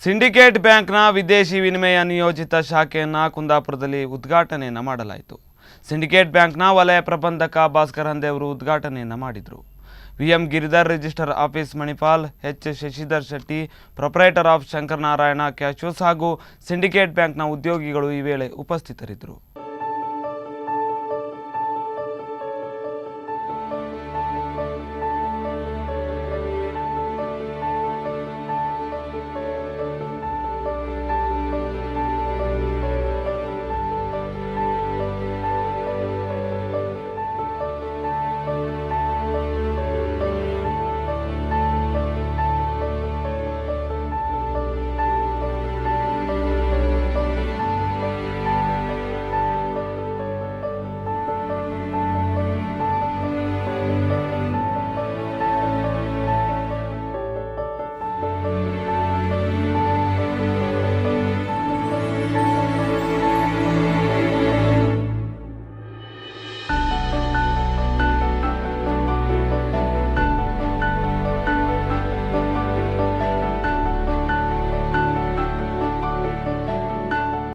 Syndicate ಬ್ಯಾಂಕ್ನ ವಿದೇಶಿ ವಿನಿಮಯ ನಿಯೋಜಿತ ಶಾಖೆಯನ್ನು ಕುಂದಾಪುರದಲ್ಲಿ ಉದ್ಘಾಟನೆಯನ್ನು ಮಾಡಲಾಯಿತು. ಸಿಂಡಿಕೇಟ್ ಬ್ಯಾಂಕ್ನ ವಲಯ ಪ್ರಬಂಧಕ ಭಾಸ್ಕರ್ ಹಂದೆ ಅವರು ಉದ್ಘಾಟನೆಯನ್ನು ಮಾಡಿದರು. V M Giridhar, register office Manipal, H Shashidhar Shetty, proprietor of Shankaranarayana cashews ಹಾಗೂ ಸಿಂಡಿಕೇಟ್ ಬ್ಯಾಂಕ್ನ ಉದ್ಯೋಗಿಗಳು ಈ ವೇಳೆ ಉಪಸ್ಥಿತರಿದ್ದರು.